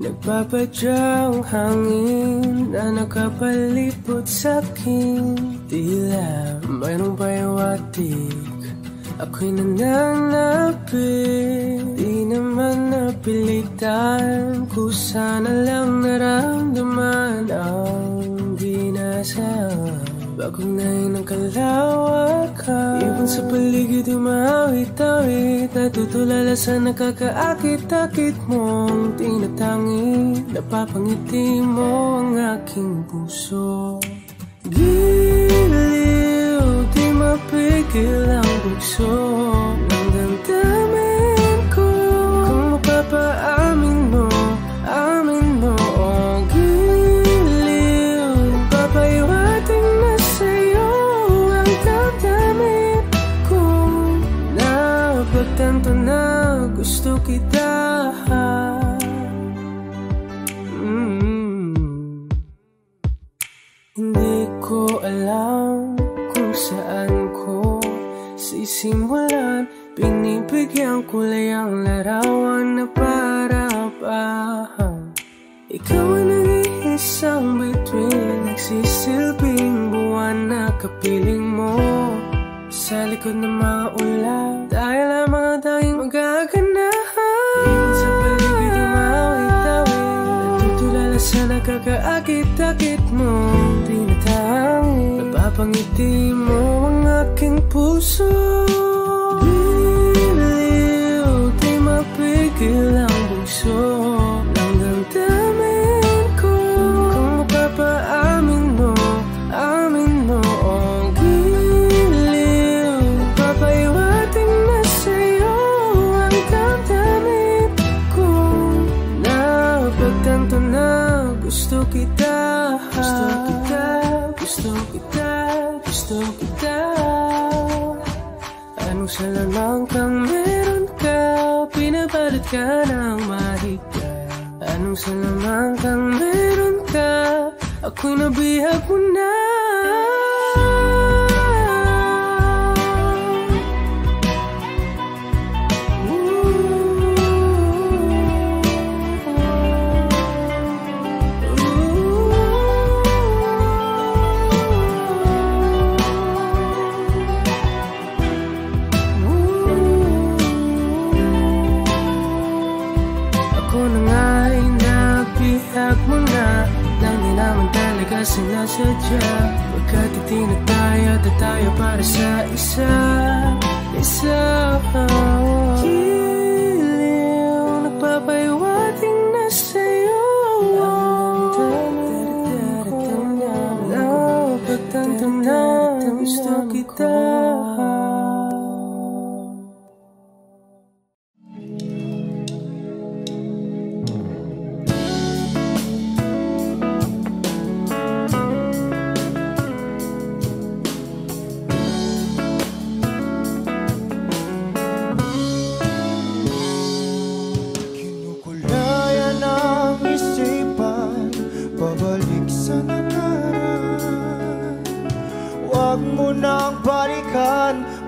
Nagpapadyang hangin na nakapalipot sa'kin. Tila mayroong payawatig, ako'y nananapit. Di naman napilitan, kusa na lang naramdaman ang ginasa. Bagong nahin ng kalawakan, ibon sa paligid umawit-awit. Natutulala sa nakakaakit-akit mong tinatangi. Napapangiti mo ang aking puso. Giliw, di mapigil ang bugso ng damdamin ko. Kung mapapaamin mo, amin mo. Oh, giliw, papahiwating na sa'yo ang damdamin ko. Napagtanto na gusto kita. Hindi ko alam kung saan ko sisimulan. Pinibigyan kulay ang larawan na para-parahan. Ikaw ang nag-iisang bituin, nagsisilbing buwan na kapiling mo. Sa likod ng mga ulan, tayo lamang ang tanging magaganahan. Ibon sa paligid umawit-awit, natutulala sa nakakaakit-akit mo. Napapangiti mo ang aking puso. Giliw, di mapigil ang bugso ng damdamin ko. Kung mapapaamin mo, amin mo. Oh, giliw, papahiwating na sa'yo ang damdamin ko. Napagtanto na gusto kita. Gusto kita, gusto kita, gusto kita. Anong salamang kang meron ka, pinabalot ka ng mahigpit. Anong salamang kang meron ka, ako'y nabihag mo na. Sinasadya, pagkat itinag tayo at tayo para sa isa. Giliw, nagpapahiwating na sa'yo. Napagtanto na gusto kita.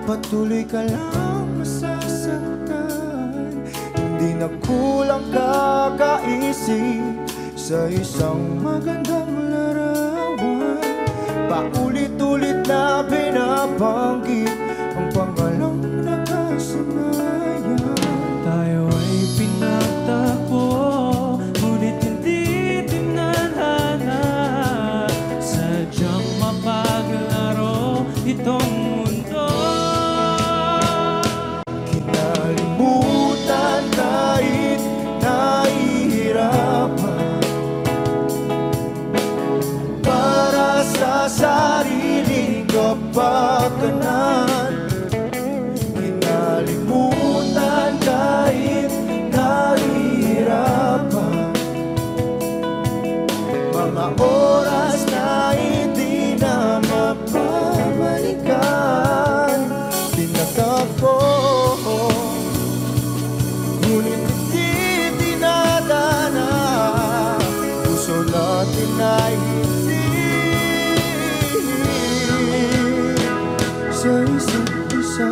Patuloy ka lang masasaktan. Hindi na kulang kakaisip sa isang magandang larawan. Paulit-ulit na binabanggit ang pangalang nakasanayan. Tayo ay pinagtagpo, ngunit hindi tinadhana. Sadyang mapaglaro itong mundo. Sariling kapakanan, kinalimutan kahit nahihirapan. Mga oras na hindi na mapabalikan. Tinatag ko, ngunit hindi dinadana. Puso natin ay sa isa't isa.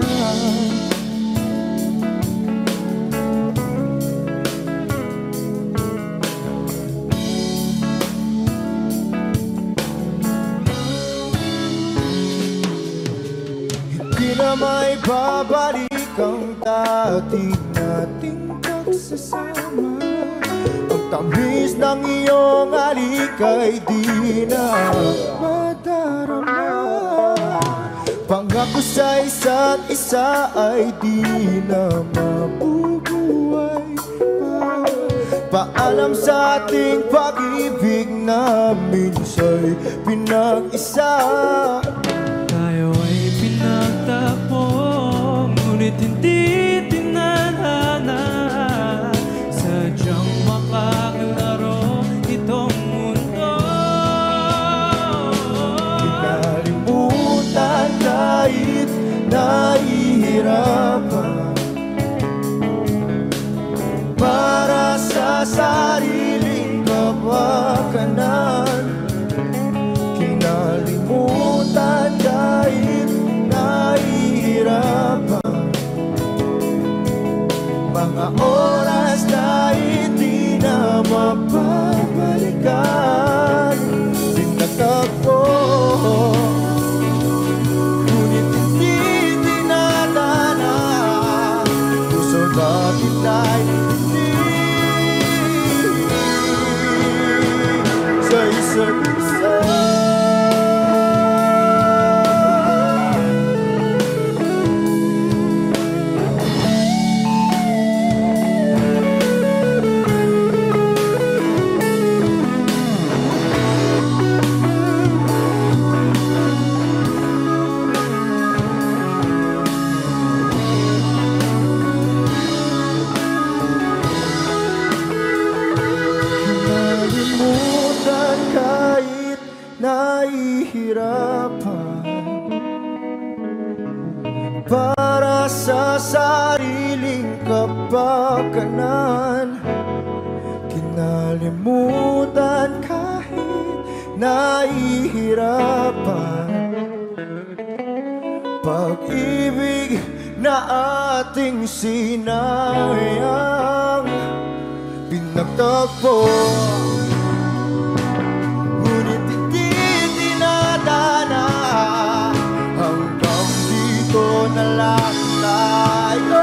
na may babalik ang dati nating pagsasama. Ang tamis ng iyong halik ay di na madarama. Pangako sa isa't isa ay di na mabubuhay pa. Paalam sa ating pag-ibig na minsa'y pinag-isa. Tayo ay pinagtagpo, ngunit hindi tinadhana. Sadyang makakalaro itong mundo. Kinalimutan kahit nahihirapan, para sa sariling kapakanan. Kinalimutan kahit nahihirapan, mga oras na hindi na mapabalikan. Pinagtagpo, ngunit hindi tinadhana. Puso natin ay hindi sa isa't isa. Kinalimutan kahit nahihirapan, para sa sariling kapakanan. Kinalimutan kahit nahihirapan, pag-ibig na ating sinayang. Pinagtagpo, ngunit hindi tinadhana. Hanggang dito na lang tayo.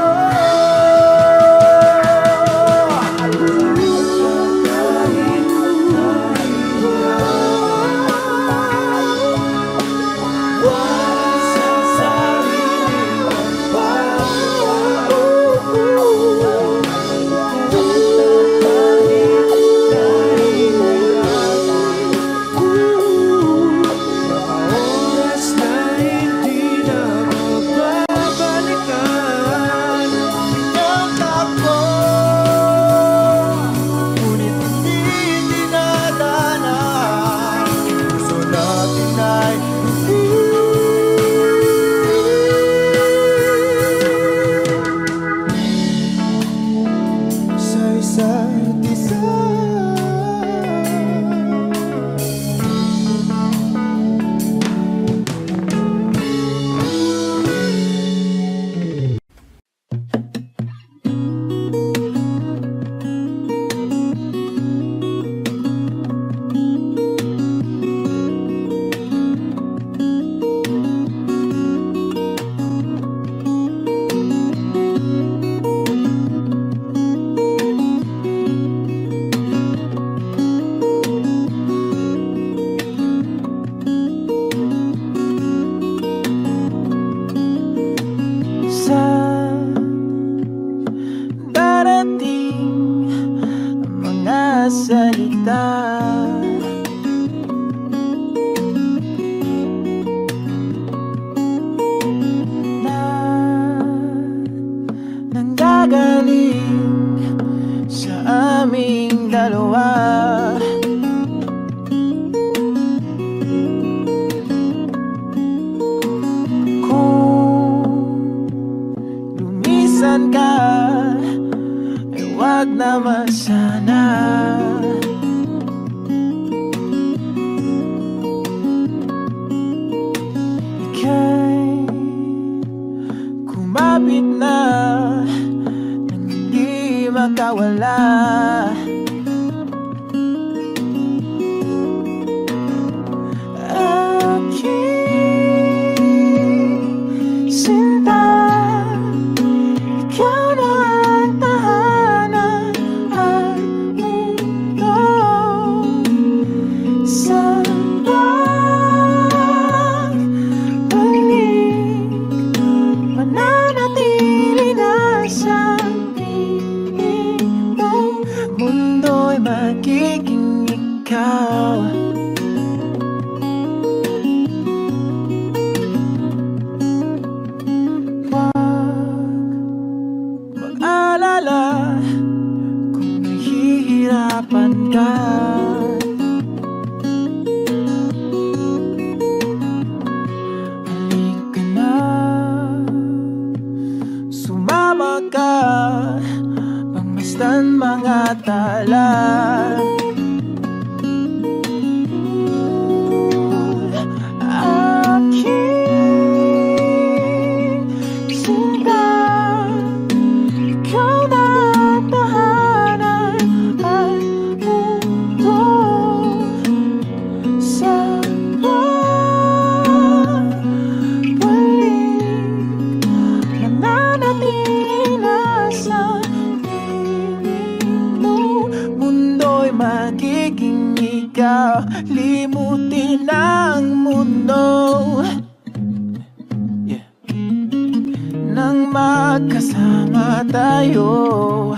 tayo.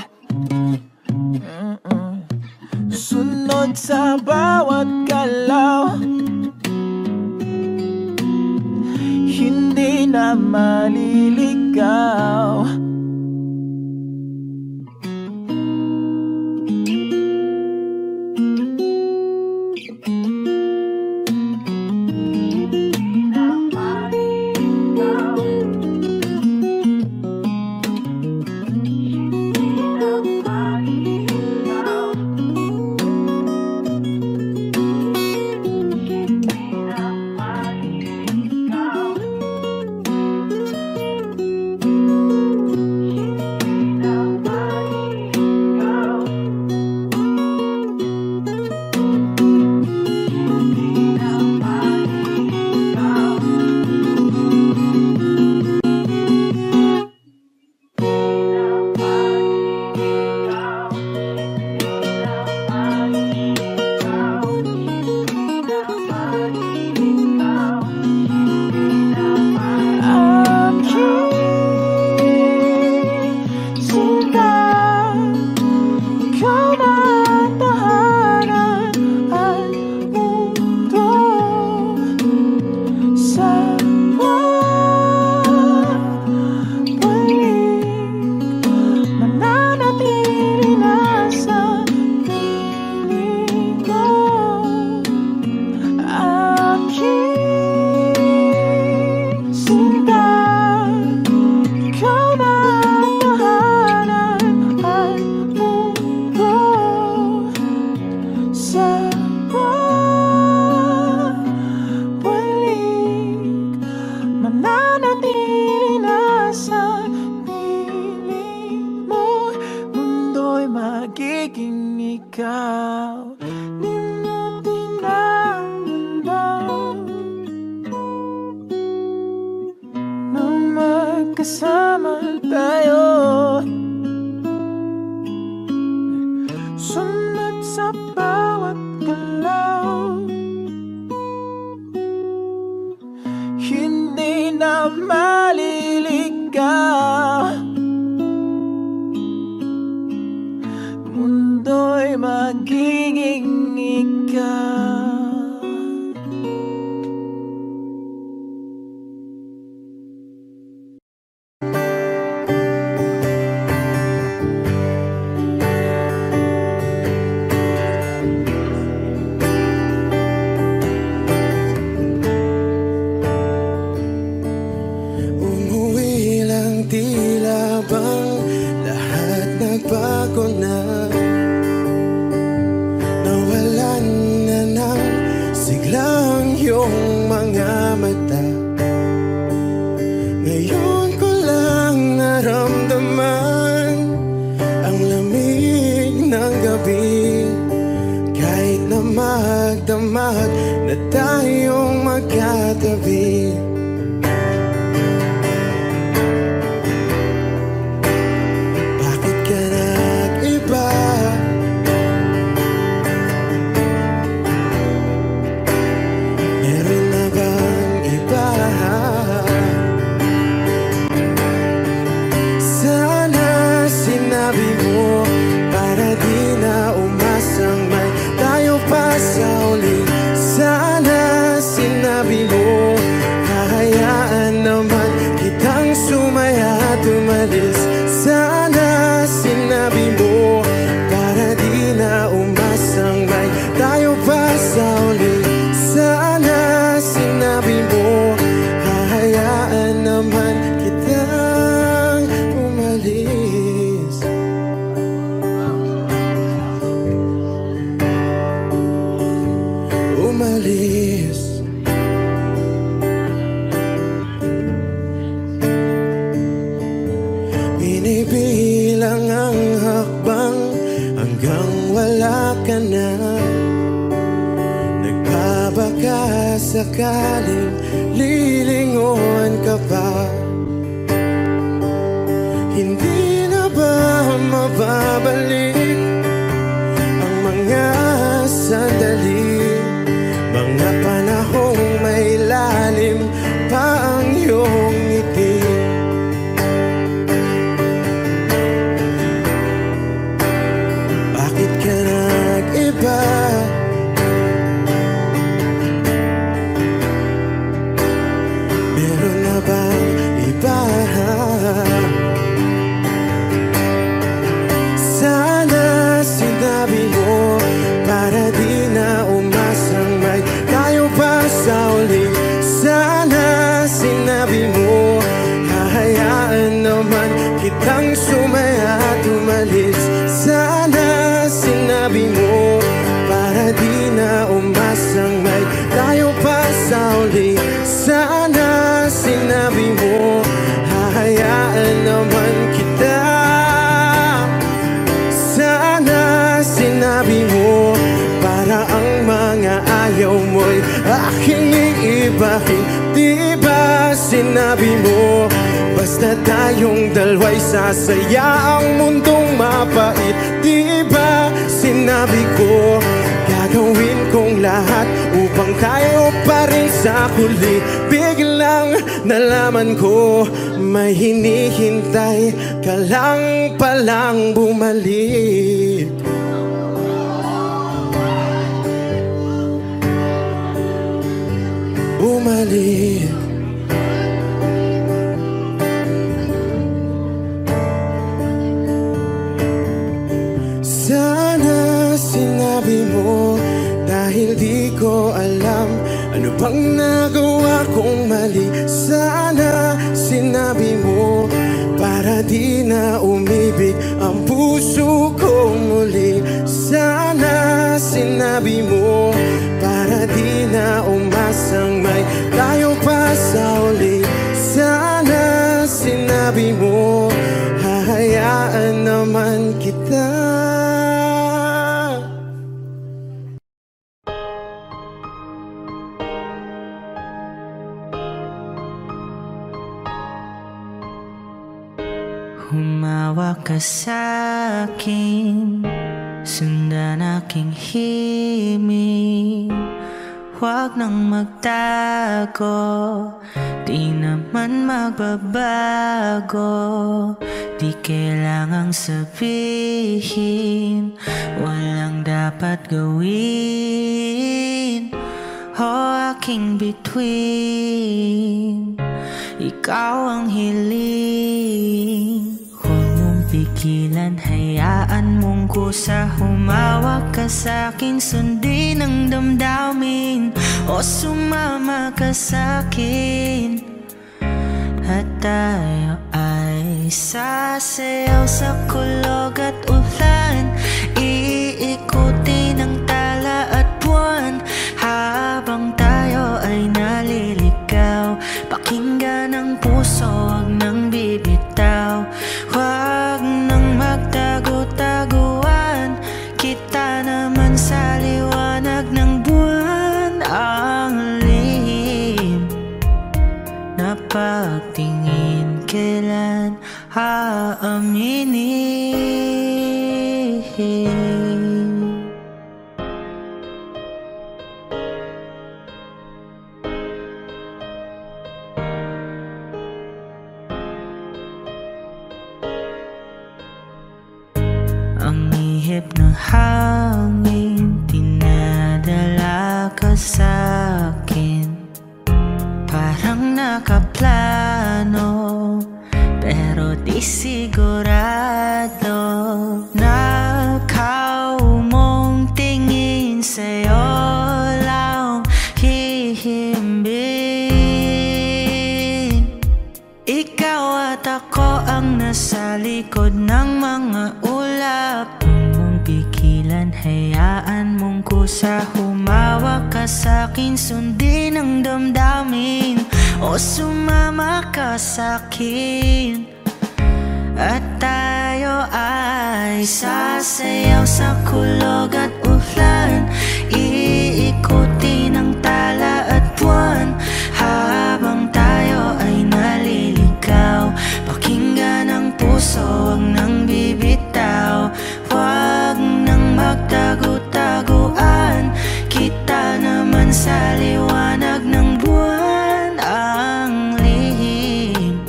Sunod sa bawat galaw, hindi na maliligaw. Kasama tayo, sunod sa bawat galaw, hindi na maliligaw. Mundo'y magiging ikaw. Magdamag na tayong magkatabi. Bakit ka nag-iba? Meron na bang iba? Sana sinabi mo para di na umasang may tayo pa sa uli. Sana sinabi mo, hahayaan naman kitang sumaya at umalis. Sana sinabi mo, para di na umasang may tayo pa sa uli. Sana sinabi mo, hahayaan naman kitang umalis. Umalis. Binibilang ang hakbang hanggang wala ka na. Nagbabaka sakaling lilingon ka pa. Hindi na ba mababalik ang mga sandali, mga panahong may lalim pa ang iyong ngiti? ako'y aking iibahin. Di ba sinabi mo, basta tayong dalawa'y sasaya ang mundong mapait. Di ba sinabi ko, gagawin kong lahat upang tayo pa rin sa huli. Biglang nalaman ko, may hinihintay ka lang palang bumalik. Bumalik. Sana sinabi mo, dahil di ko alam ano bang nagawa kong mali. Sana sinabi mo, para di na umibig ang puso ko muli. Sana sinabi mo, para di na umasang may tayo pa sa uli. Sana sinabi mo, hahayaan naman kita. Humawak ka sa'kin, sundan aking himig. Huwag nang magtago, di naman magbabago. Di kailangang sabihin, walang dapat gawin. O aking bituin, ikaw ang hiling. Pigilan, hayaan mong kusa. Humawak ka sa'kin, sundin ang damdamin. O sumama ka sa'kin, at tayo ay sasayaw sa kulog at ulan. Iikutin ang tala at buwan, habang tayo ay naliligaw. Pakinggan ang puso, huwag nang bibitaw. Huwag nang magtago-taguan, kita naman sa liwanag ng buwan. Ang lihim na pagtingin, kailan aaminin? Ang ihip ng hangin, dinadala ka sa'kin. Parang nakaplano, pero di sigurado. Nakaw mong tingin, sa'yo lang hihimbing. Ikaw at ako ang nasa likod ng mga ulap. Huwag mong pigilan, hayaan mong kusa. Humawak ka sa'kin, sundin ang damdamin. O sumama ka sa'kin, at tayo ay sasayaw sa kulog at ulan. Iikutin ang tala at buwan, habang tayo ay naliligaw. Pakinggan ang puso, huwag nang bibitaw. Huwag nang magtago-taguan, kita naman sa liwanag ng buwan. Ang lihim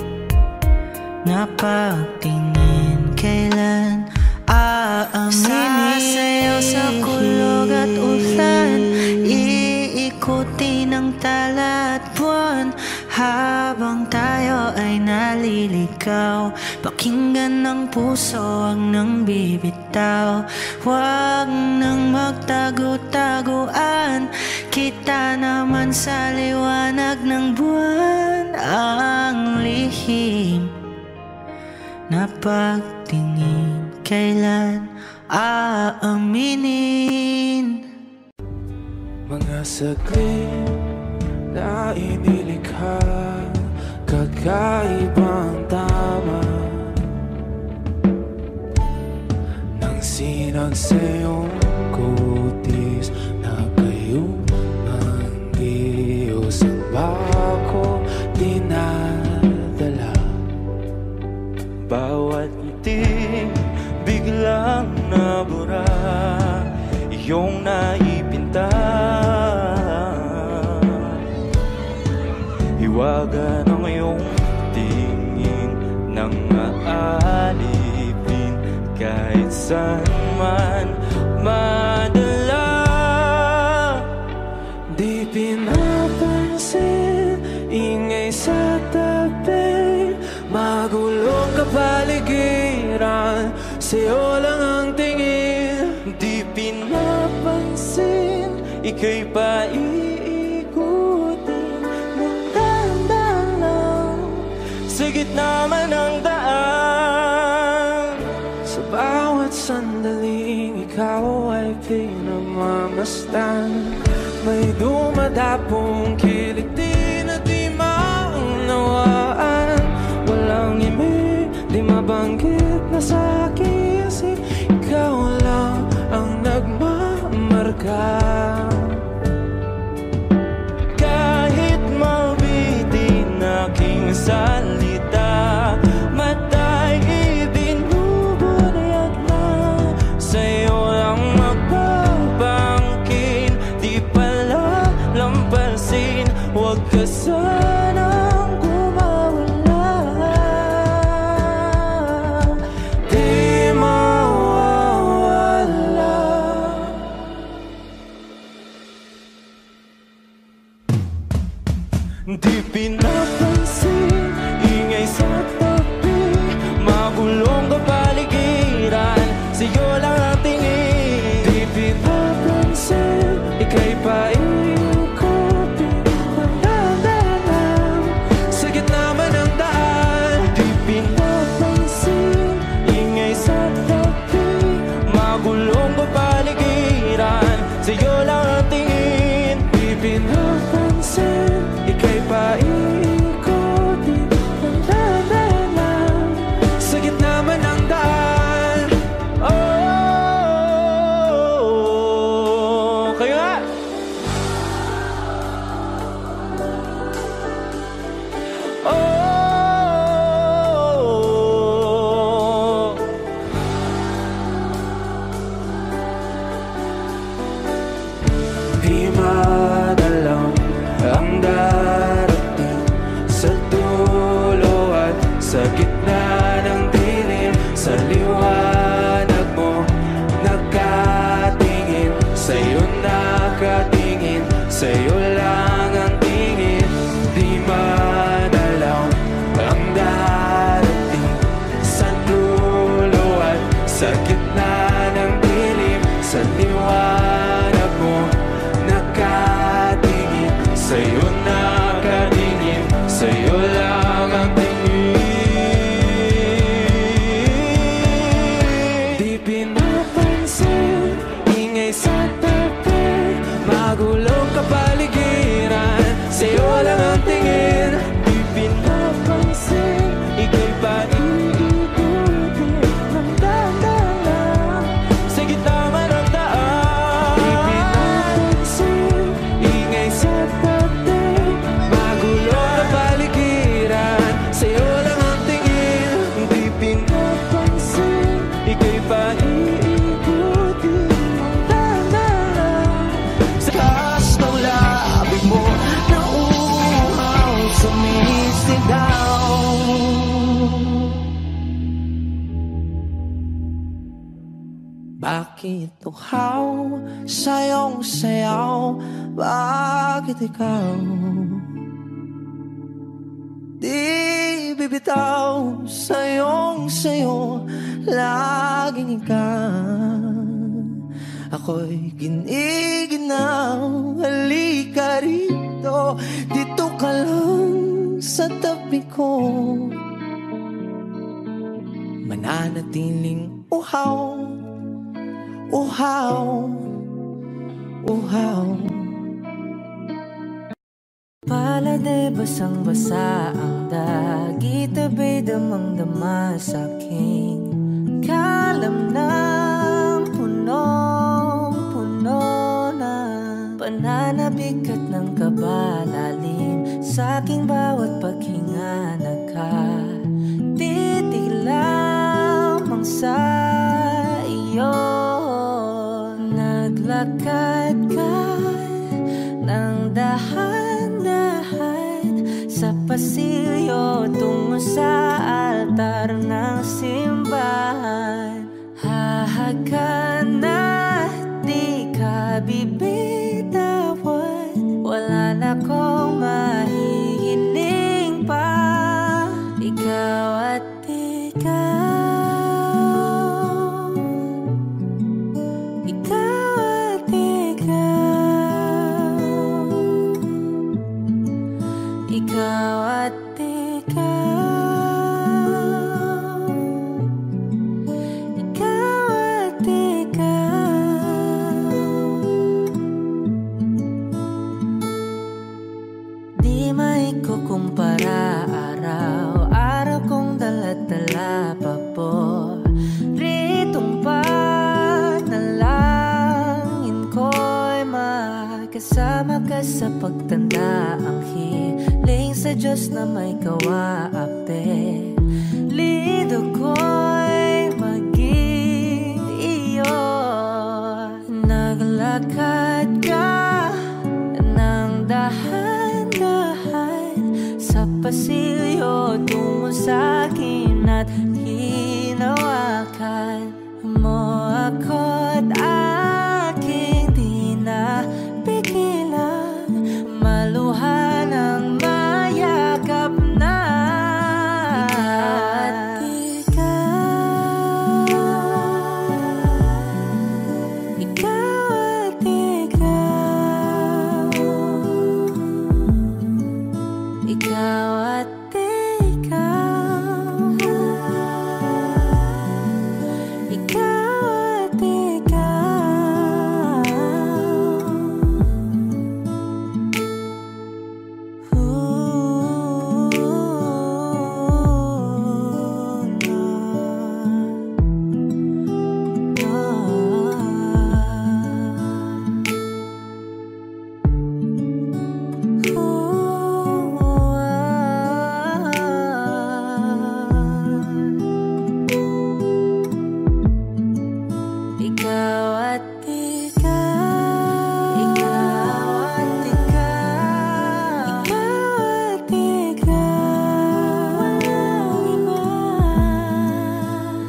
na pagtingin, kailan aaminin? Sasayaw sa kulog at ulan, iikutin ang tala at buwan, habang tayo ay naliligaw. Pakinggan ng puso, huwag nang bibitaw. Huwag nang magtago-taguan, kita naman sa liwanag ng buwan. Ang lihim na pagtingin, kailan aaminin? Mga saglit na inilikha, kakaibang tama nang sinag sa iyong kutis na kayo man ba ako dinadala? Bawat ngiting biglang nabura, iyong naipinta. Hiwaga ng iyong tingin nang aalipin kahit saan man madala. Di pinapansin, ingay sa tabi, magulong kapaligiran, sa'yo lang ang tingin. Di pinapansin, ika'y paiikutin ng dahan-dahan lang sa gitna man ng daan. Sa bawat sandaling ikaw ay pinagmamasdan, may dumadapong kilig di na di maunawaan. Walang imig, di mabanggit na sa aking isip, ikaw lang ang nagmamarka. Kahit mabitin aking salita, matay ibinubunayag na, sa'yo lang magpapangkin. Di pala lampasin, huwag ka sanang kumawala. Di mawawala. Di pinapansin, ingay sa tabi, magulong kapaligiran, sa'yo lang ang tingin. Di pinapansin, ika'y paiikutin ng dahan-dahan sa gitna man ng daan. Di pinapansin, ingay sa tabi, magulong kapaligiran, sa'yo lang ang tingin. Di pinapansin, ika'y paiikutin ng dahan-dahan sa gitna man ng daan. Oh, kayo nga! Oh, di madalaw ang darating sa dulo at sa gitna ng dilim. Sa liwanag mo nakatingin, sa'yo nakatingin, sa'yo lang ang tingin. Di madalaw ang darating sa dulo at sa gitna ng dilim. Sa liwanag mo nakatingin, sa'yo nakatingin, sa'yo lang ang tingin. Di pinapansin, ingay sa tabi, magulong kapaligiran, sa'yo lang ang tingin. Di pinapansin, ika'y paiikutin ng dahan-dahan sa gitna man ng daan. Di pinapansin, ingay sa tabi, magulong kapaligiran, sa'yo lang ang tingin. Di pinapansin, ika'y paiikutin ng dahan-dahan sa taas ng labi mo, nauuhaw, sumisigaw. Bakit uhaw sa'yong sayaw? Bakit ikaw di bibitaw? Sa'yong sayo, laging ikaw. Ako'y giniginaw, halika rito, dito ka lang sa tabi ko. Mananatiling uhaw, uhaw, uhaw. Palade basang-basa ang dagit, abay damang-dama sa'king kalamnan. Punong-puno na pananabik at ng kabalalim, sa'king bawat paghinga. Nakatitig lamang sa iyo. Naglakad ka ng dahan-dahan sa pasilyo tungo sa altar ng simbahan. Hahagan na di ka bibitawan, wala na kong mahihiling pa. Ikaw at ikaw, ikaw at ikaw, ikaw at ikaw, ikaw at ikaw. Di maikukumpara, araw-araw kong dala-dala pa po ritong panalangin ko'y makasama ka sa pagtanda. Ang hiling sa Diyos na may kawaape, lido ko'y maging iyo. Naglakad ka ng dahan-dahan sa pasilyo tungo sa'kin at hinawakan mo ako't aking di na pigilan, maluha ng mayakap na. Ikaw at ikaw, ikaw at ikaw, ikaw at ikaw. Ikaw at ikaw, ikaw at ikaw, ikaw at ikaw, walang iba.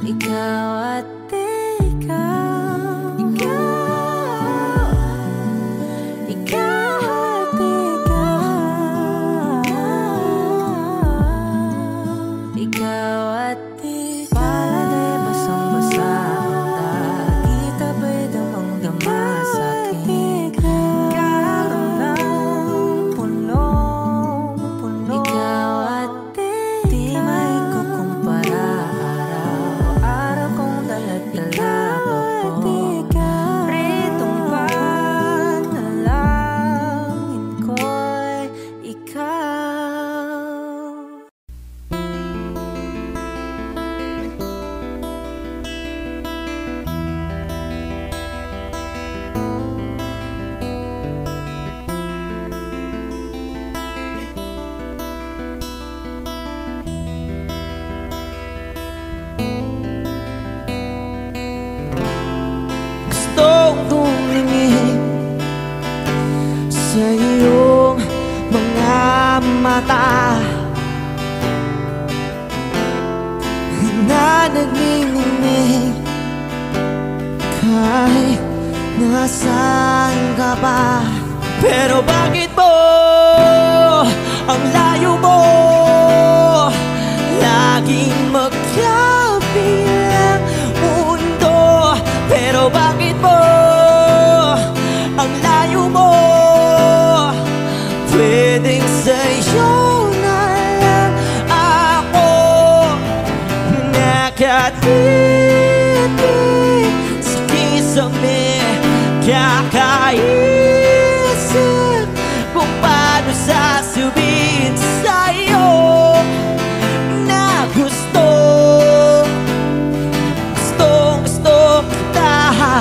Ikaw at ikaw, ikaw, ikaw at ikaw, ikaw at ikaw. Pala'y basang-basa ang dagit, abay damang-dama sa'kin. Karoon ng punong-puno. Ikaw at ikaw, di maikukumpara, araw-araw kong dala-dala pa po ritong panalangin ko'y ikaw. Gustong tumingin sa iyong mga mata na nagniningning kahit nasaan ka ba. Pero bakit mo ang layo mo laging magkabilang mundo? Pero bakit mo ang layo mo? Pwedeng sa'yo na lang ako nakatitig sa kisame, kakaisip kung paano sasabihin sa'yo na gustong kita.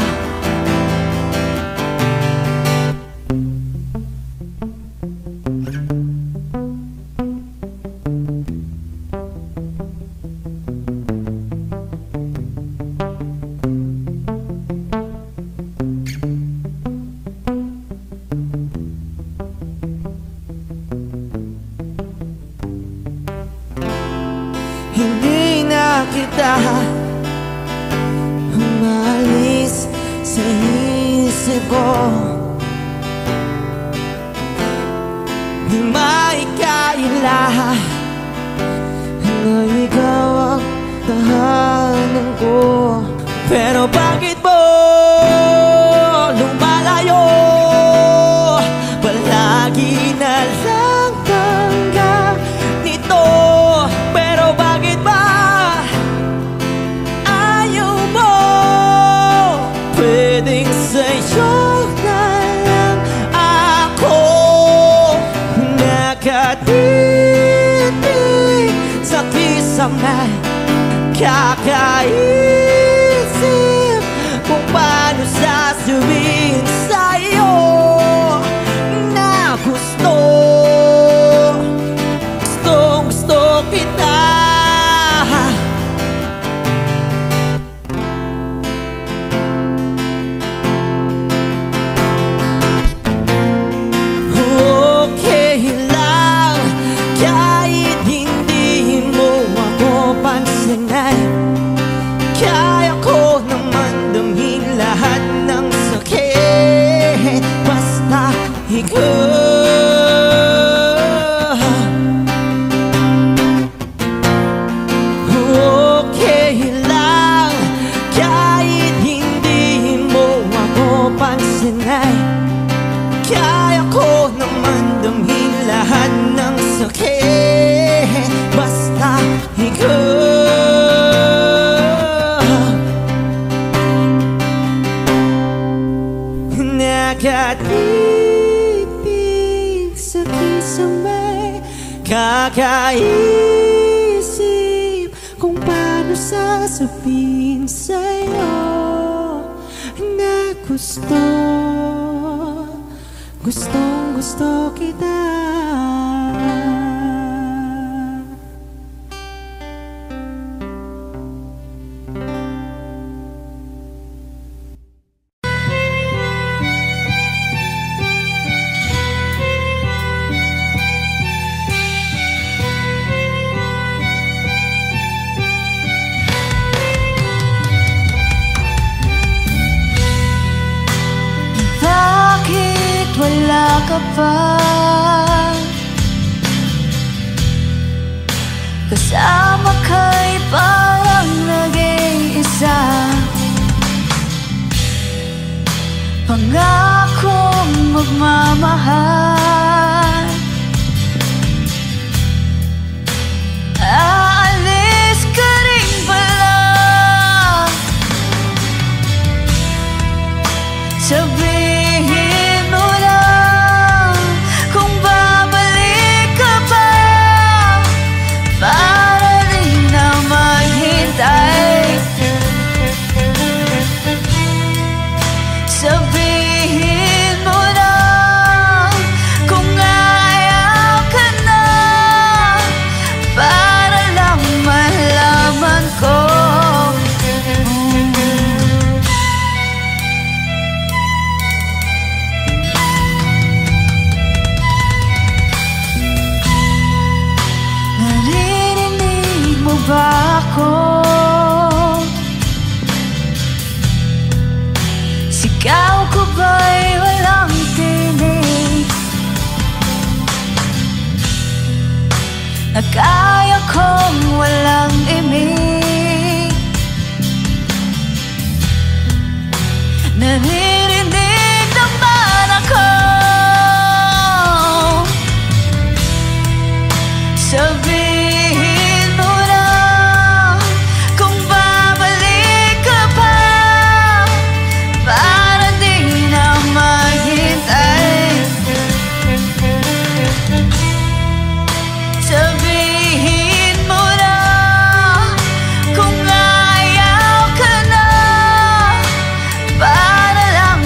kita. Umalis sa isip ko, di maikaila na ikaw ang tahanan ko. Pero bakit mo lumalayo? Palagi na lang tanggap nito. Pero bakit ba ayaw mo? Pwedeng sa'yo na lang ako nakatitig sa kisame. Kakaisip kung paano sasabihin sa'yo na gusto kita. Okay lang kahit hindi mo ako pansinin. Kaya ko naman damhin lahat ng sakit basta ikaw. Okay lang kahit hindi mo ako pansinin. Kaya ko naman damhin lahat ng sakit basta ikaw. Nakatitig sa kisame, kakaisip kung paano sasabihin sa'yo na gustong kita. Wala ka pa kasama ka'y parang nag-iisa. Pangakong magmamahal, aalis ka rin pala. Sabihin mo lang kung babalik ka pa, para rin na maghintay. Sabihin mo lang kung ayaw ka na, para lang malaman ko. Naririnig mo ba ako? Sigaw ko ba'y walang tinig? Na kaya kong walang imig? Naririnig naman ako. Sabihin mo lang kung babalik ka pa, para di na maghintay. Sabihin mo lang kung ayaw ka na, para lang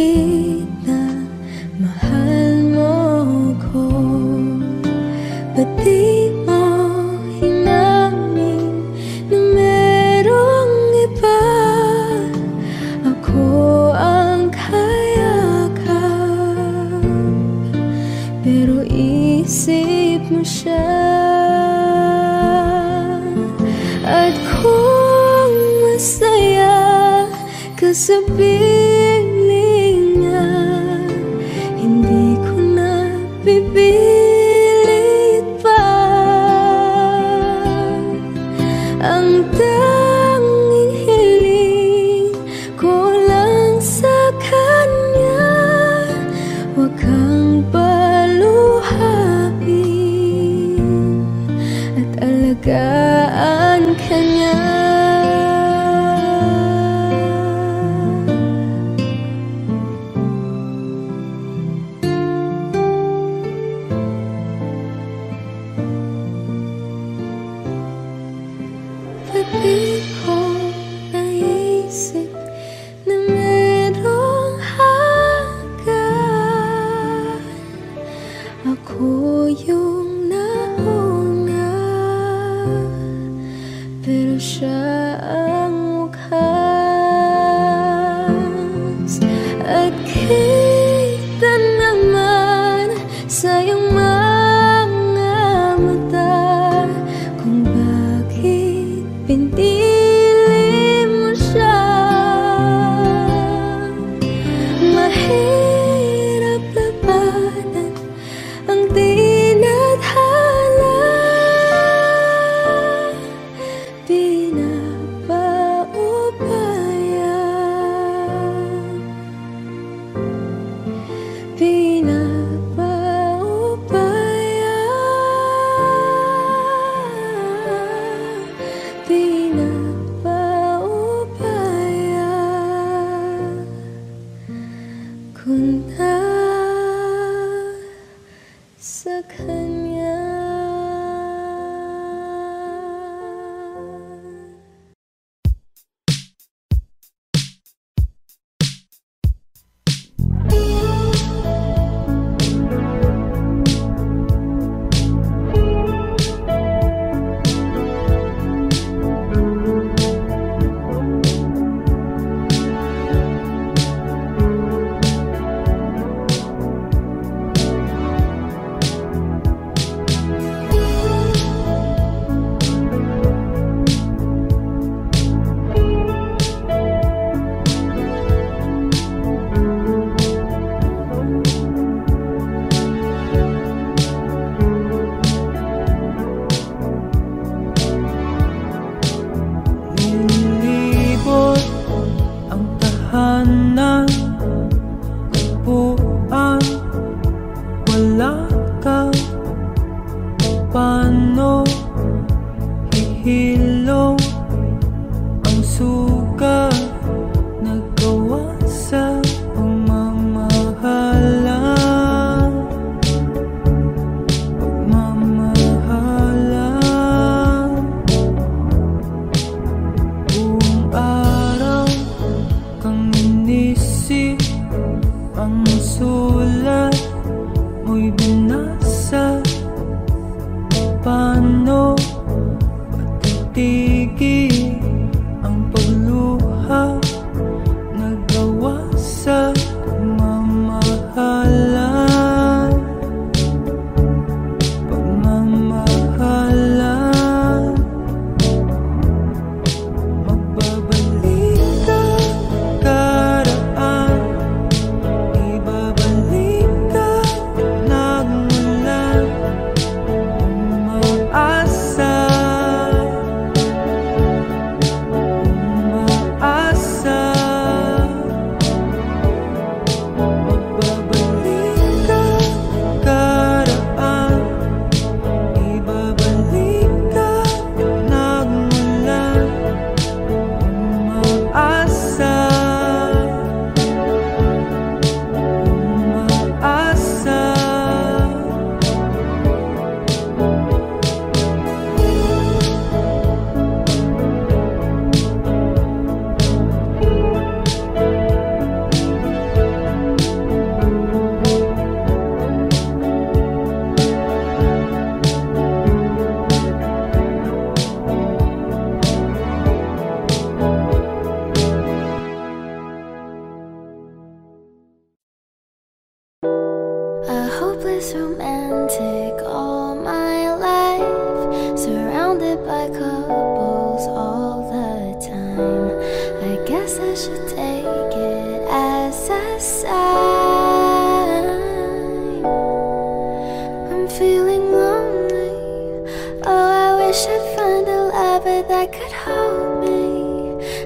Kahit na mahal mo ko, ba't di mo hinamin na merong iba? Ako ang kayakap, pero isip mo siya. At kung masaya ka sa piling niya, hindi ko na pipilit pa. Ang tanging hiling ko lang sa kanya, huwag kang paluhain at alagaan ka niya. was romantic all my life, surrounded by couples all the time. I guess I should take it as a sign. I'm feeling lonely. Oh, I wish I'd find a lover that could hold me.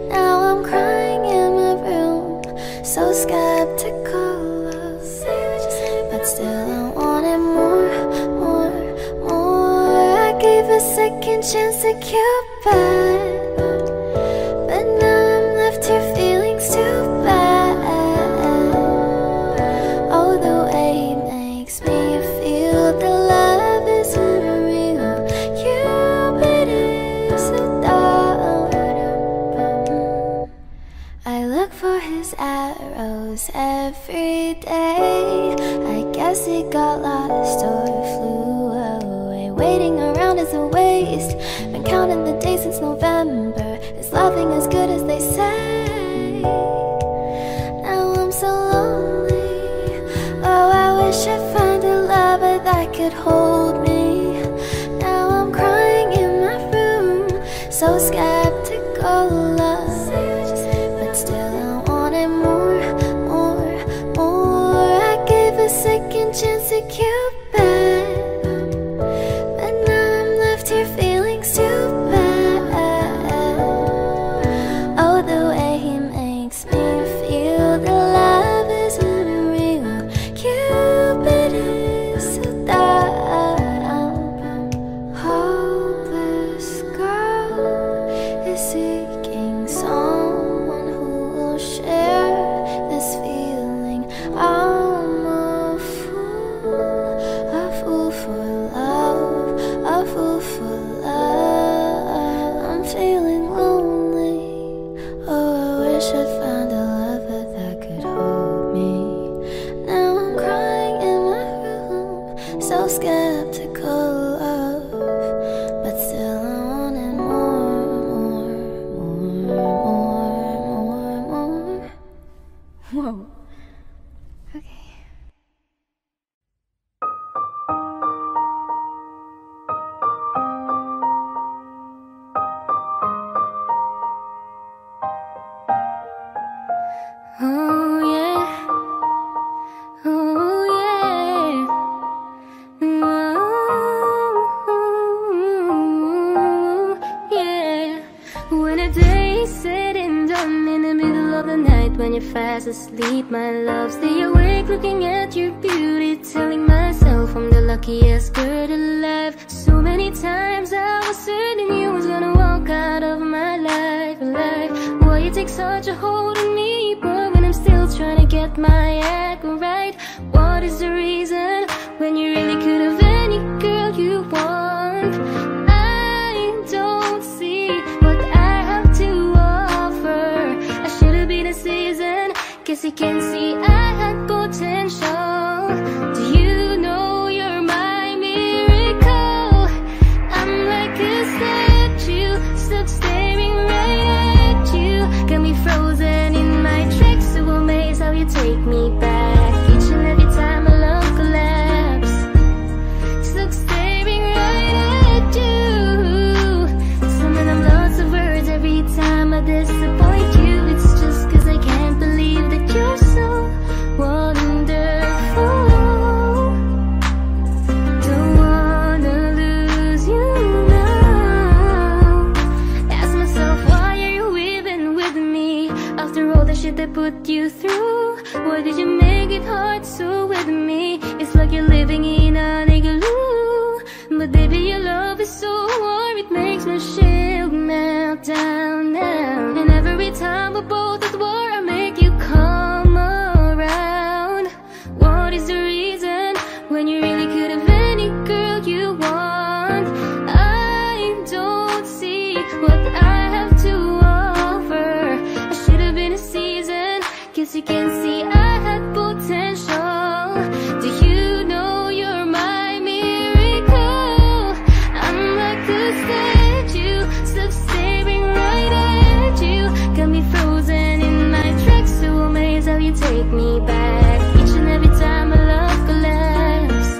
Now I'm crying in my room, so skeptical. But still I wanted more. I gave a second chance to Cupid, but now I'm left here feeling too bad. Oh, the way he makes me feel that love isn't real. Cupid is so dumb. I look for his arrows every day. I guess he got lost or flew away. Waiting around is a waste. Been counting the days since November. Is loving as good as they say? Now I'm so lonely. Oh, I wish I'd find a lover that could hold me. Now I'm crying in my room, so skeptical of. But still I wanted more. I gave a second chance to Cupid, but now I'm left here feeling too bad. Oh, the way he makes me feel that love isn't real. Cupid is so dumb. Hopeless girl is seeking someone who will share this feeling. I'm a fool for love, a fool for love. I'm feeling lonely. Oh, I wish I'd found a lover that could hold me. Now I'm crying in my room, so skeptical of. But still I wanted more. Whoa. Okay. Oh yeah, oh yeah, oh yeah. When a day is said and done in the middle of the night, when you're fast asleep, my love, stay awake looking at your beauty, telling myself I'm the luckiest girl alive. So many times I was certain you was gonna walk out of my life. Why you take such a hold on me, but when I'm still trying to get my act right? What is the reason when you really could have any girl you want? I don't see what I have to offer. I should have been a season, guess you can see I had potential. Do you know you're my miracle? I'm like a statue, stop staring right at you. Got me frozen in my tracks, so amazed how you take me back. Each and every time my love collapse, stuck staring right at you. Some of them lots of words every time I disappoint you. It's just cause I can't believe that you're so wonderful. Don't wanna lose you now. Ask myself, why are you even with me? After all the shit I put you through, why did you make it hard so with me? It's like you're living in an igloo. But baby, your love is so warm, it makes my shield melt down now. And every time we're both at war, I make you come around. What is the reason when you really could have any girl you want? I don't see what I have to offer. I should have been a season, guess you can see I had potential. Do you know you're my miracle? I'm like a statue, stop staring right at you. Got me frozen in my tracks, so amazed how you take me back. Each and every time my love collapse,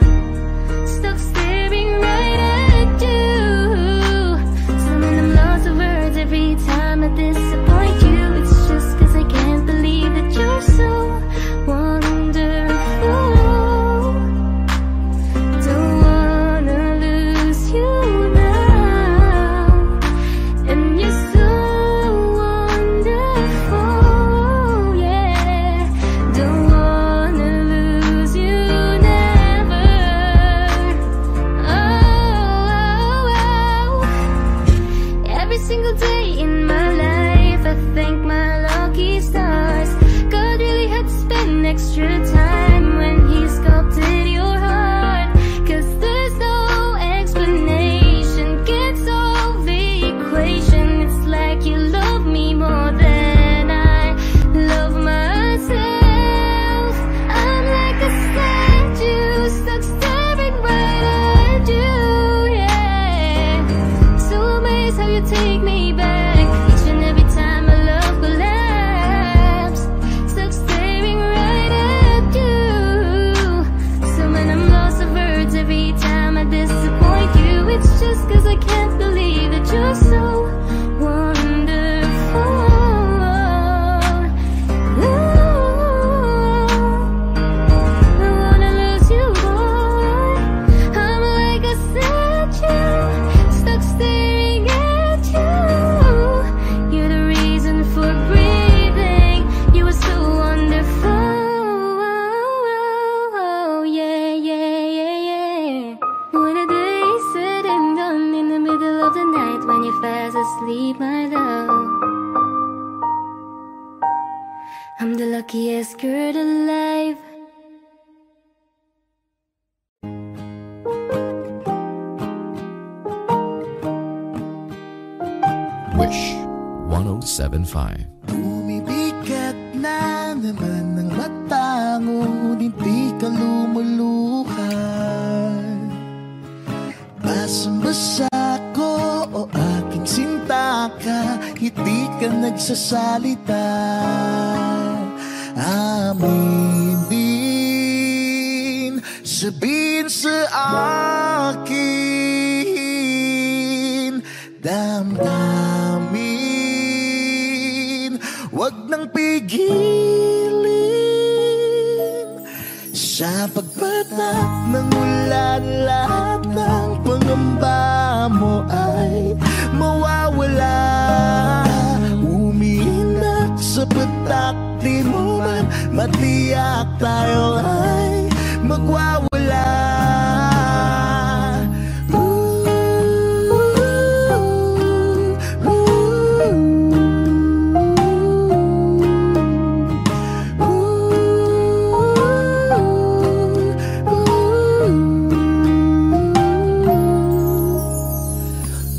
extra time when he sculpted your heart. 'Cause there's no explanation, can't solve the equation. It's like you love me more than I love myself. I'm like a statue stuck staring right at you, yeah. So amazed how you take me back each and every time my love collapsed. Stuck staring right at you. So when I'm lost of words every time I disappoint you, it's just 'cause I can't believe that you're so wonderful. I wanna lose you, boy. I'm like a statue stuck staring at you. You're the reason for breathing. You were so wonderful. Yeah, yeah, yeah, yeah. When a day's said and done in the middle of the night when you're fast asleep, my love, I'm the luckiest girl alive. Wish 107.5. Bumibigat na naman ang mata mo, hindi ka lumuluhan. Basang-basa ko o aking sinta ka, hindi ka nagsasalita. Aminin, sabihin sa akin, damdamin, wag nang pigilin. Sa pagpatak ng ulan, lahat ng pangamba mo ay mawawala. Umiinak sa patak, di mo man matiyak, tayo ay magwawala.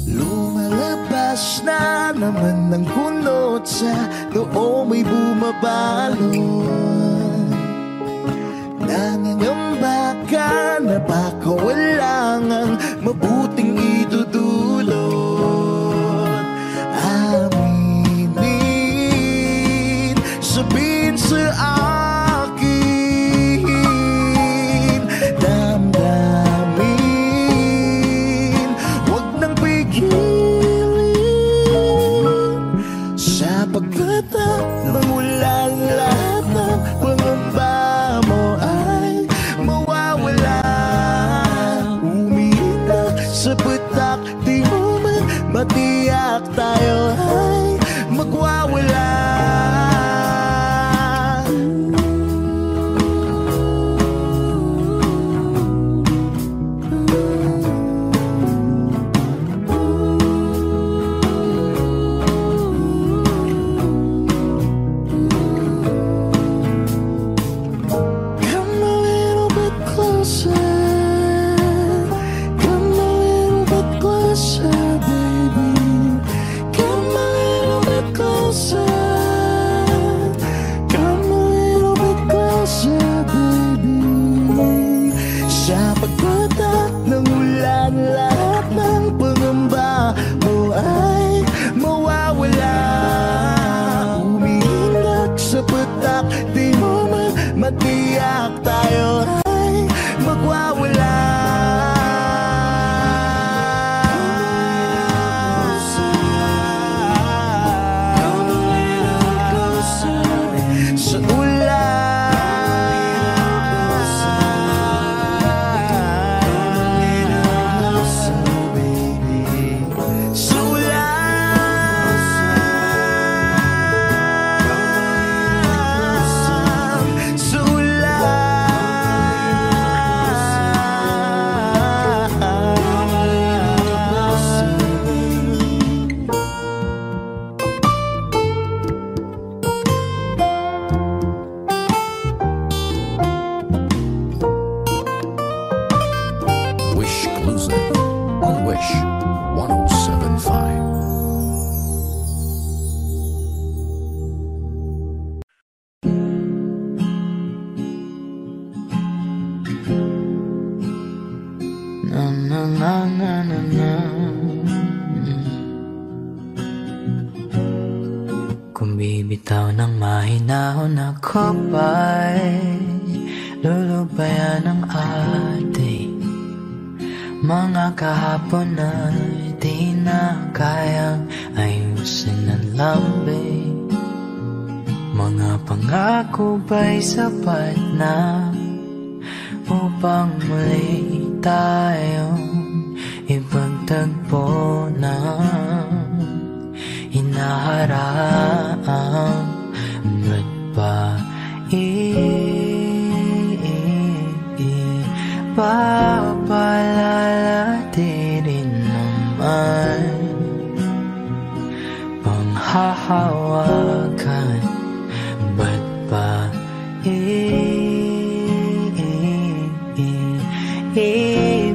Lumalabas na naman ng kunot sa noo may bumabalon. Nangangamba ka na baka wala ngang mabuting idudulot. Aminin, sabihin sa akin, damdamin, wag nang pigilin. Sa pagpatak ng ulan, lahat ng pangamba mo ay mawawala. Umiinak sa patak, di mo man matiyak, tayo ay magwawala. Kung bibitaw ng mahinahon ako ba'y lulubayan ng ating mga kahapon na di na kayang ayusin ng lambing. Mga pangako ba'y sapat na upang muli tayong ipagtagpo na hinaharap? Ba't ba papalala rin naman panghahawakan? Ba't ba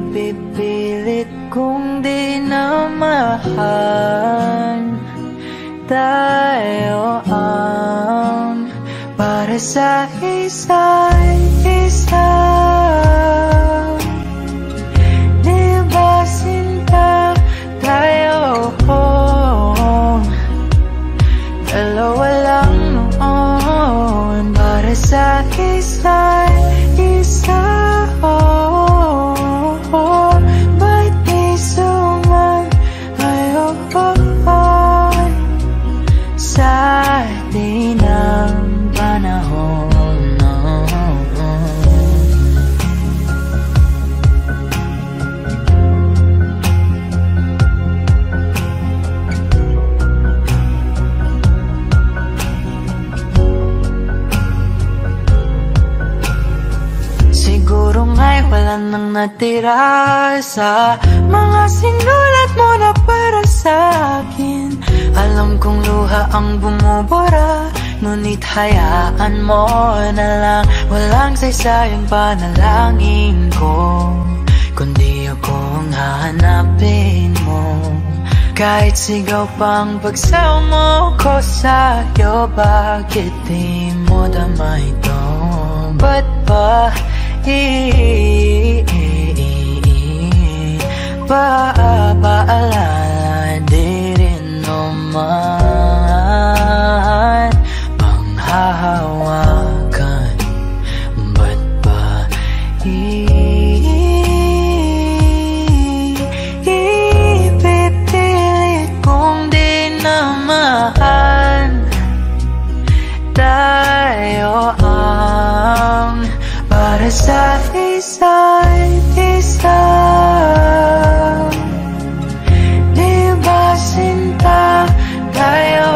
ipipilit kung di na mahal? Tayo ang para sa isa't isa. Di ba sinta tayo? Dalawa lang noon para sa isa't isa. Ba't di sumayon sa atin ang panahon? Siguro nga'y wala nang natira sa mga sinulat mo na para sa akin. Alam kong luha ang bumubura, ngunit hayaan mo na lang. Walang saysayang panalangin ko, kundi ako ang hahanapin mo. Kahit sigaw pang pagsaw mo ko sa'yo, bakit di mo dama ito? Ba't ba paalala di rin naman panghahawakan? Ba't ba ipipilit kung di naman tayo ang para sa isa't isa? Di ba sinta tayo?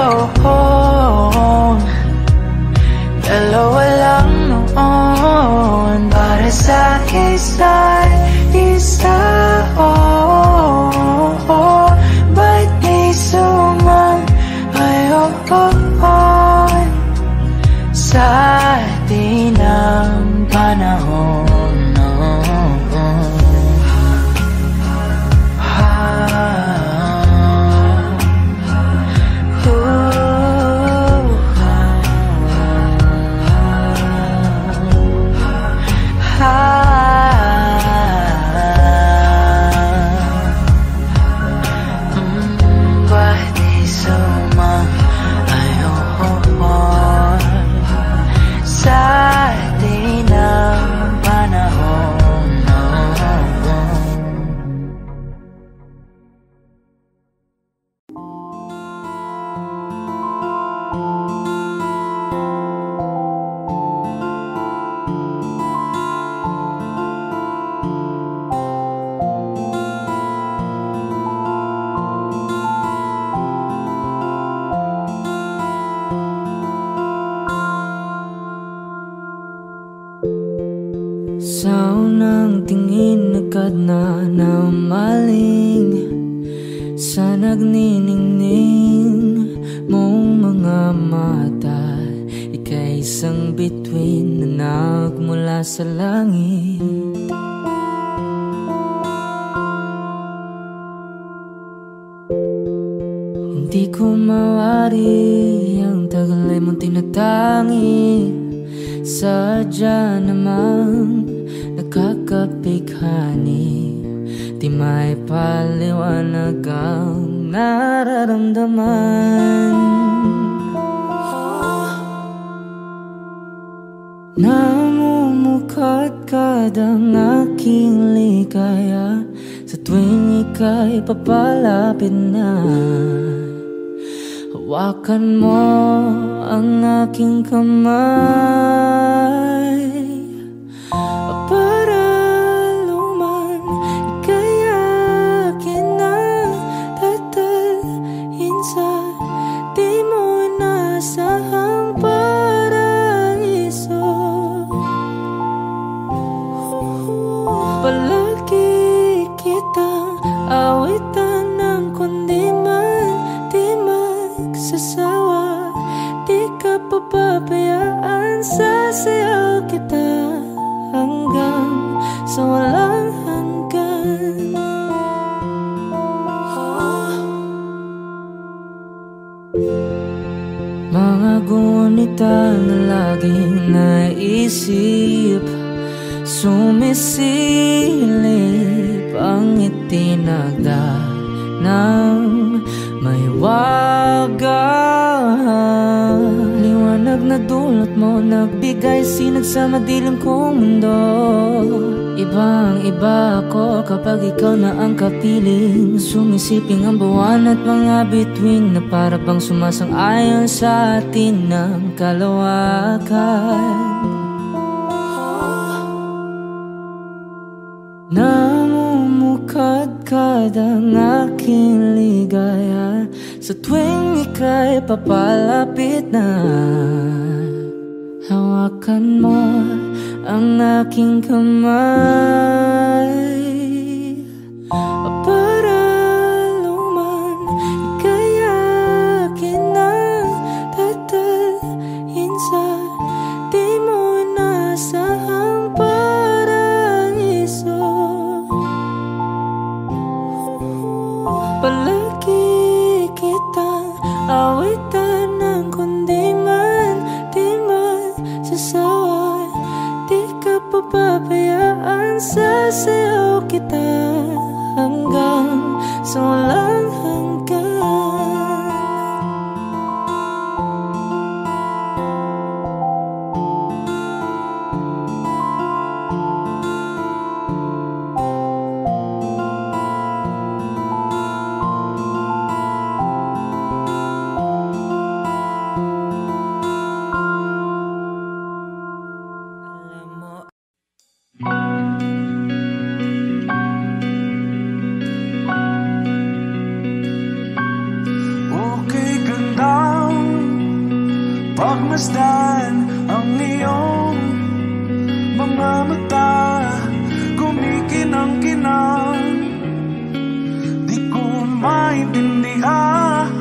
Dalawa lang noon para sa isa't isa. Ba't di sumayon sa atin ang panahon? Sa unang tingin agad na namaling sa nagniningning mong mga mata. Ika'y isang bituin na nagmula sa langit. Hindi ko mawari ang tagal ay mong tinatangi. Sadya namang nakakapighani. di may paliwanag ang nararamdaman. Namumukadkad ang aking ligaya sa tuwing ika'y papalapit na. Hawakan mo ang aking kamay para luman ika'y akin na tatalhin sa di mo inasahang paraiso. Palagi kitang awitan ng kundi man di magsasawa. Di ka papabayaan, sasayaw kita hanggang sa walang hanggan. Mga gunita na laging naisip, sumisilip ang itinagda ng may wagang liwanag na dulot mo, nagbigay sinag sa madilim kong mundo. Ibang iba ako kapag ikaw na ang kapiling, sumisiping ang buwan at mga bituin na para bang sumasang-ayon sa atin ng kalawakan. Namumukadkad ang aking ligaya sa tuwing ika'y papalapit na. Hawakan mo ang aking kamay para luman ika'y akin na tatalhin sa di mo inasahang paraiso. Palagi kitang awitan ng kundi man di magsasawa. Di ka papabayaan, sasayaw kita hanggang sa walang hanggan. Pagmasdan ang iyong mga mata, kumikinang-kinang. Di ko maintindihan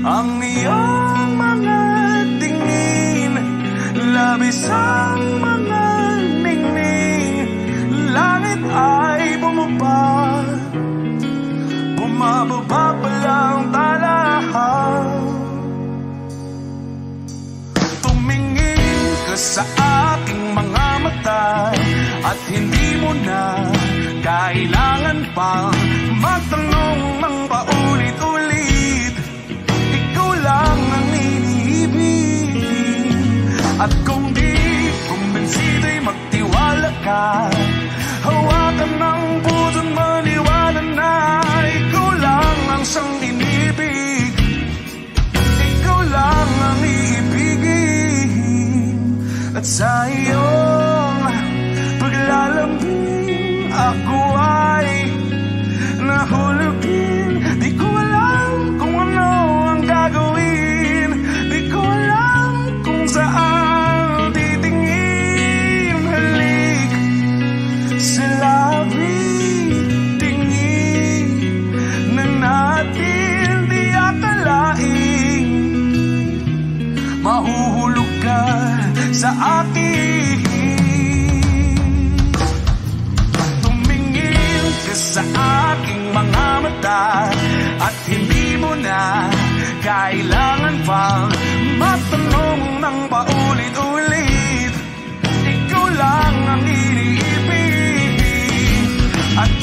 ang iyong mga tingin, labis ang mga ningning. Langit ay bumaba, bumababa pa lang talahan. Sa aking mga mata at hindi mo na kailangan pang magtanong ng paulit-ulit. Ikaw lang ang iniibig, at kung di kumbinsido'y magtiwala ka. Hawakan ng puso't maniwala na ikaw lang ang siyang inibig. Ikaw lang ang iibigin, at sa iyong paglalambing ako ay nahulugin. Di ko alam kung ano ang gagawin, di ko alam kung saan titingin. Halik sa labi, tingin na natin di akalain. Mahuhulog ka sa akin, tumingin ka sa aking mga mata at hindi mo na kailangan pang magtanong ng paulit-ulit. Ikaw lang ang iniibig, at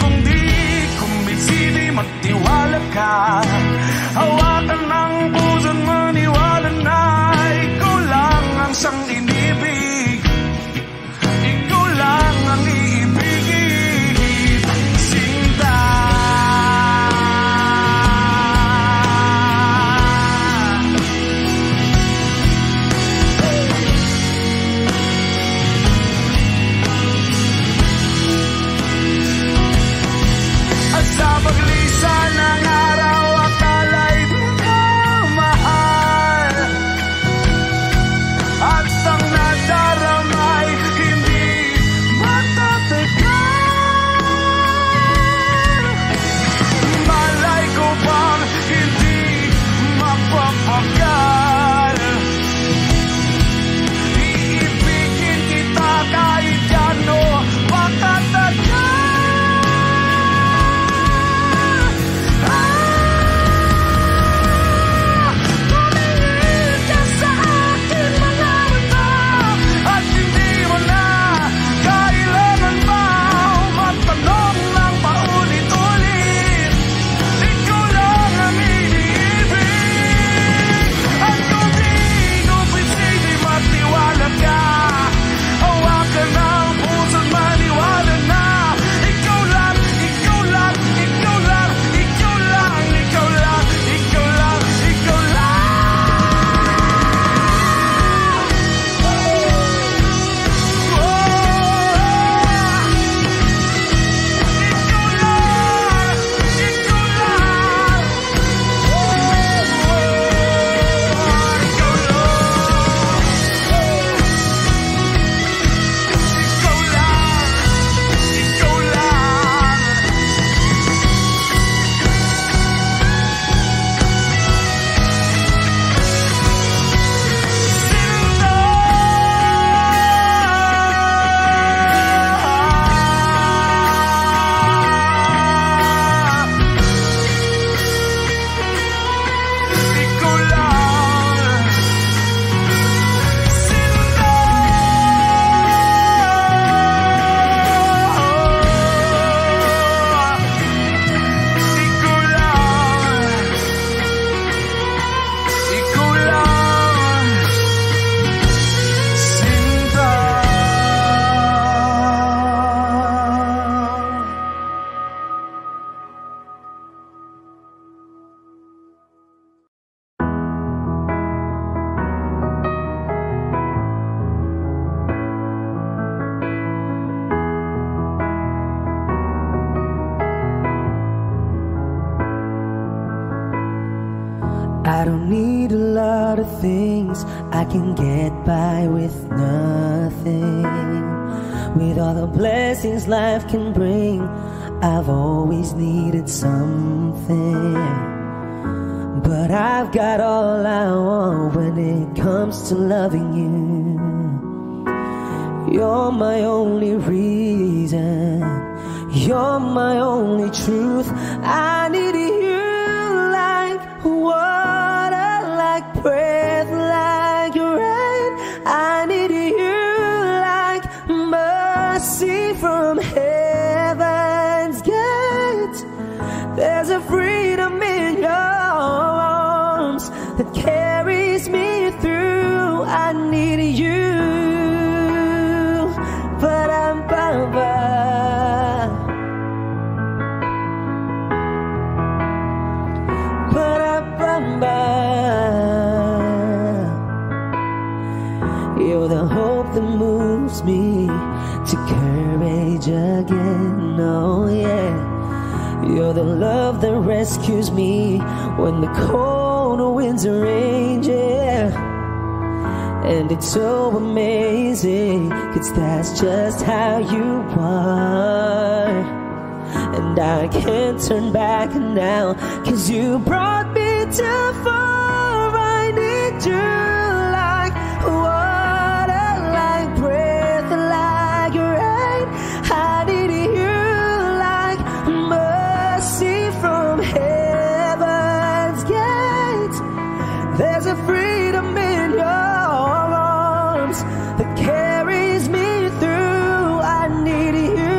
I don't need a lot of things, I can get by with nothing. With all the blessings life can bring, I've always needed something. But I've got all I want when it comes to loving you. You're my only reason, you're my only truth. I need you like water, like breath, like rain. I need you like mercy from heaven's gate. There's a freedom in your arms that carries me through. I need you. You're the hope that moves me to courage again, oh yeah. You're the love that rescues me when the cold winds rage, yeah. And it's so amazing, 'cause that's just how you are. And I can't turn back now, 'cause you brought me too far. I need you like water, like breath, like rain. I need you like mercy from heaven's gate. There's a freedom in your arms that carries me through. I need you.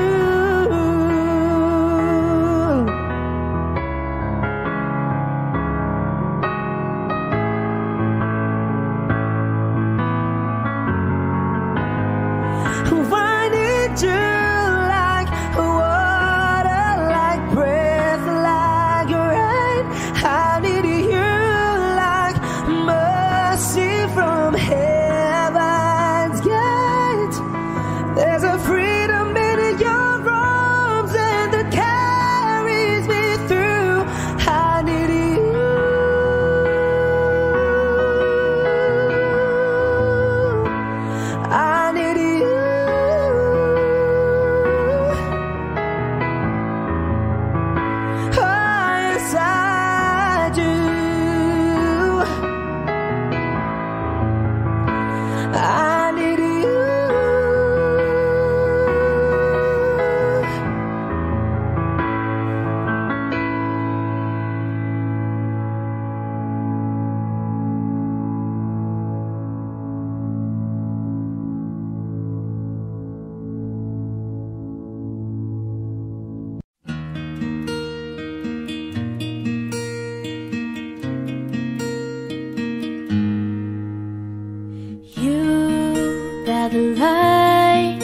The light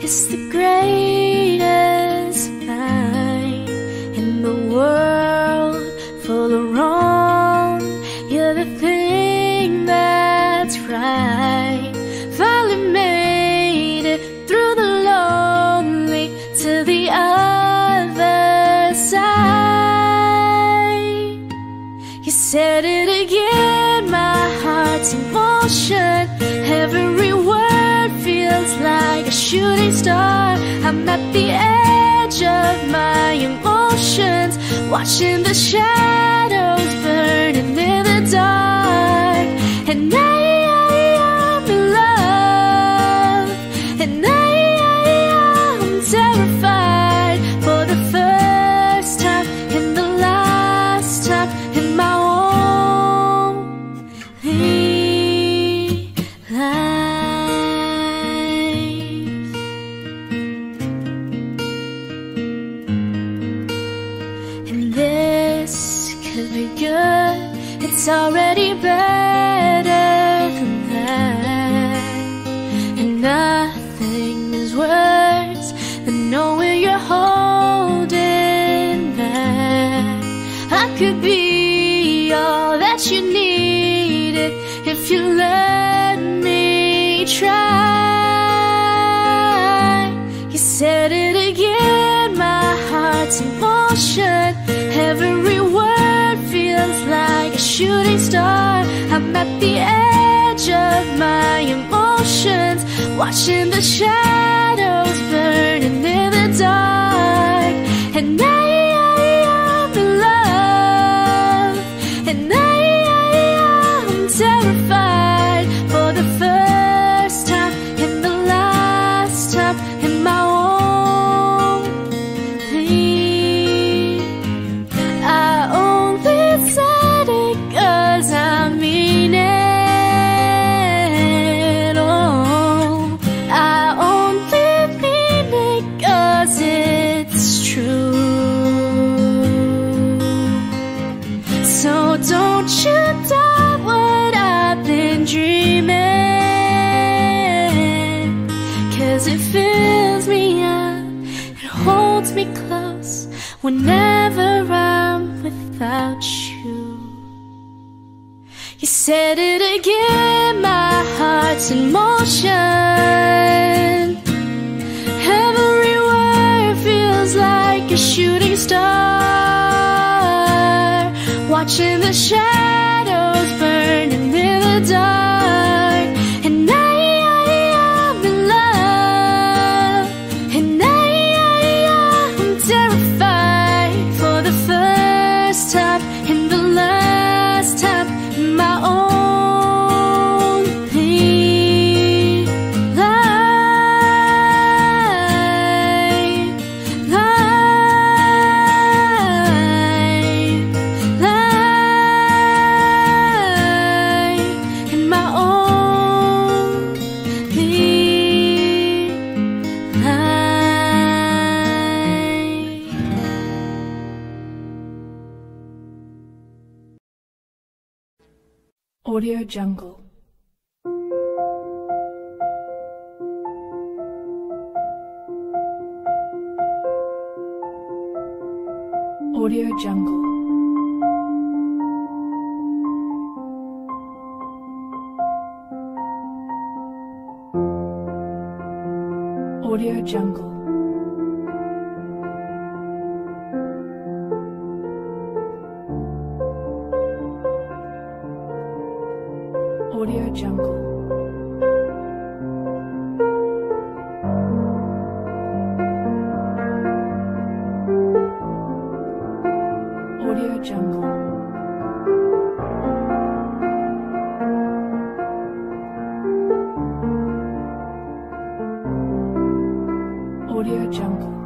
is the greatest light in the world full of wrong. You're the thing that's right. Finally made it through the lonely to the other side. You said it again, my heart's in motion. Every word feels like a shooting star. I'm at the edge of my emotions, watching the shadows burning in the dark. And I'm in love, and I'm terrified for the first time and the last time in my it's already better than that. And nothing is worse than knowing you're holding back. I could be all that you needed if you let me try. You said it again, my heart's in motion. Every word feels like a shooting star. star. I'm at the edge of my emotions, watching the shadows burning in the dark. And I'm in love, and I'm terrified for the first time and the last time in my own dream. I only said it 'cause I mean it. Oh, I only mean it 'cause it's true. So don't you doubt what I've been dreaming, 'cause it fills me up, it holds me close whenever I'm without you. You said it again, my heart's in motion. Every word feels like a shooting star, watching the shadows burning in the dark. And I'm in love, and I'm terrified for the first time and the last time in my own Audio Jungle. Audio Jungle. Audio Jungle. Audio Jungle. Audio Jungle. Audio Jungle.